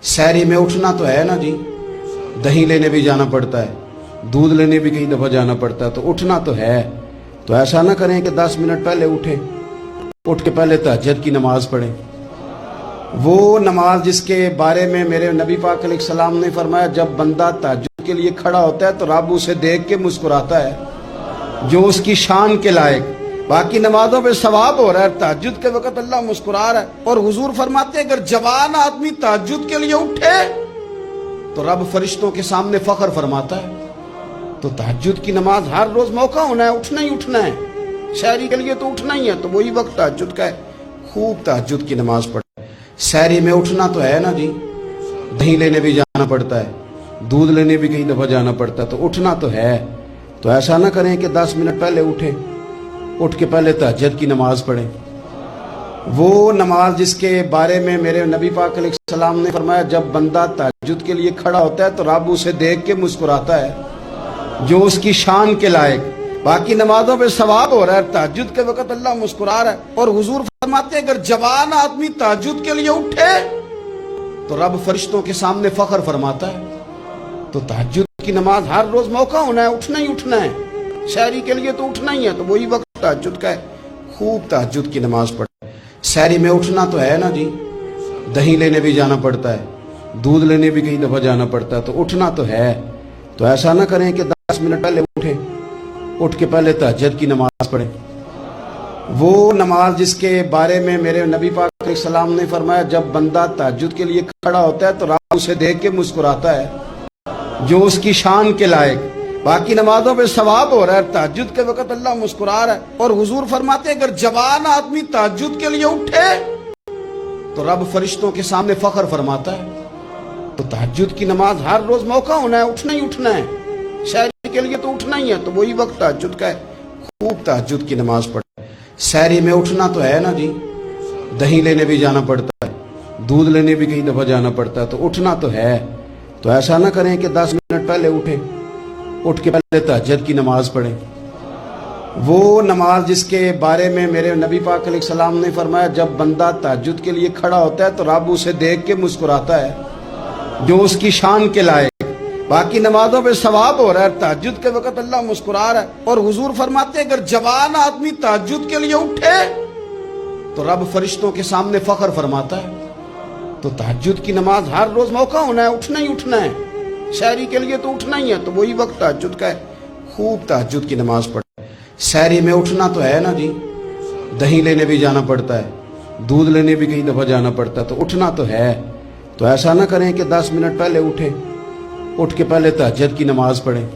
सहरी में उठना तो है ना जी, दही लेने भी जाना पड़ता है, दूध लेने भी कई दफा जाना पड़ता है, तो उठना तो है। तो ऐसा ना करें कि 10 मिनट पहले उठे, उठ के पहले तहज्जुद की नमाज पढ़ें। वो नमाज जिसके बारे में मेरे नबी पाक अलैहिस्सलाम ने फरमाया, जब बंदा तहज्जुद के लिए खड़ा होता है तो रब उसे देख के मुस्कुराता है जो उसकी शान के लायक। बाकी नमाजों पे सवाब हो रहा है, तहज्जुद के वक्त अल्लाह मुस्कुरा रहा है। और हुजूर फरमाते हैं, अगर जवान आदमी तहज्जुद के लिए उठे तो रब फरिश्तों के सामने फख्र फरमाता है। तो तहज्जुद की नमाज हर रोज मौका होना है, उठना ही उठना है। शहरी के लिए तो उठना ही है, तो वही वक्त तहज्जुद का है। खूब तहज्जुद की नमाज पढ़े। सहरी में उठना तो है ना जी, दही लेने भी जाना पड़ता है, दूध लेने भी कई दफा जाना पड़ता है, तो उठना तो है। तो ऐसा ना करें कि 10 मिनट पहले उठे, उठ के पहले तहज्जुद की नमाज पढ़ें। वो नमाज जिसके बारे में मेरे नबी पाक अलैहिस्सलाम ने फरमाया, जब बंदा तहज्जुद के लिए खड़ा होता है तो रब उसे देख के मुस्कुराता है जो उसकी शान के लायक। बाकी नमाजों पे सवाब हो रहा है, तहज्जुद के वक्त अल्लाह मुस्कुरा रहा है। और हुजूर फरमाते हैं, अगर जवान आदमी तहज्जुद के लिए उठे तो रब फरिश्तों के सामने फख्र फरमाता है। तो तहज्जुद की नमाज हर रोज मौका होना है, उठना ही उठना है। शहरी के लिए तो उठना ही है, तो वही वक्त तहज्जुद का है। खूब तहज्जुद की नमाज पढ़े। सहरी में उठना तो है ना जी, दही लेने भी जाना पड़ता है, दूध लेने भी कई दफा जाना पड़ता है, तो उठना तो है। तो ऐसा ना करें कि 10 मिनट पहले उठे, उठ के पहले तहज्जुद की नमाज पढ़ें। वो नमाज जिसके बारे में मेरे नबी पाक अलैहिस्सलाम ने फरमाया, जब बंदा तहज्जुद के लिए खड़ा होता है तो रब उसे देख के मुस्कुराता है जो उसकी शान के लायक। बाकी नमाजों पे सवाब हो रहा है, तहज्जुद के वक्त अल्लाह मुस्कुरा रहा है। और हुजूर फरमाते हैं, अगर जवान आदमी तहज्जुद के लिए उठे तो रब फरिश्तों के सामने फख्र फरमाता है। तो तहज्जुद की नमाज हर रोज मौका होना है, उठना ही उठना है। शहरी के लिए तो उठना ही है, तो वही वक्त तहज्जुद का है। खूब तहज्जुद की नमाज पढ़े। सहरी में उठना तो है ना जी, दही लेने भी जाना पड़ता है, दूध लेने भी कई दफा जाना पड़ता है, तो उठना तो है। तो ऐसा ना करें कि 10 मिनट पहले उठे, उठ के पहले तहज्जुद की नमाज पढ़ें। वो नमाज जिसके बारे में मेरे नबी पाक अलैहिस्सलाम ने फरमाया, जब बंदा तहज्जुद के लिए खड़ा होता है तो रब उसे देख के मुस्कुराता है जो उसकी शान के लायक। बाकी नमाजों पे सवाब हो रहा है, तहज्जुद के वक्त अल्लाह मुस्कुरा रहा है। और हुजूर फरमाते हैं, अगर जवान आदमी तहज्जुद के लिए उठे तो रब फरिश्तों के सामने फख्र फरमाता है। तो तहज्जुद की नमाज हर रोज मौका होना है, उठना ही उठना है। शहरी के लिए तो उठना ही है, तो वही वक्त तहज्जुद का है। खूब तहज्जुद की नमाज पढ़े। सहरी में उठना तो है ना जी, दही लेने भी जाना पड़ता है, दूध लेने भी कई दफा जाना पड़ता है, तो उठना तो है। तो ऐसा ना करें कि 10 मिनट पहले उठे, उठ के पहले तहज्जुद की नमाज पढ़ें।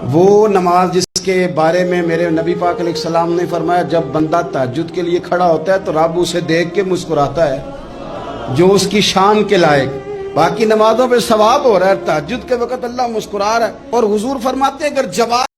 वो नमाज जिसके बारे में मेरे नबी पाक अलैहिस्सलाम ने फरमाया, जब बंदा तहज्जुद के लिए खड़ा होता है तो रब उसे देख के मुस्कुराता है जो उसकी शान के लायक। बाकी नमाजों पे सवाब हो रहा है, तहज्जुद के वक्त अल्लाह मुस्कुरा रहा है। और हुजूर फरमाते हैं, अगर जवान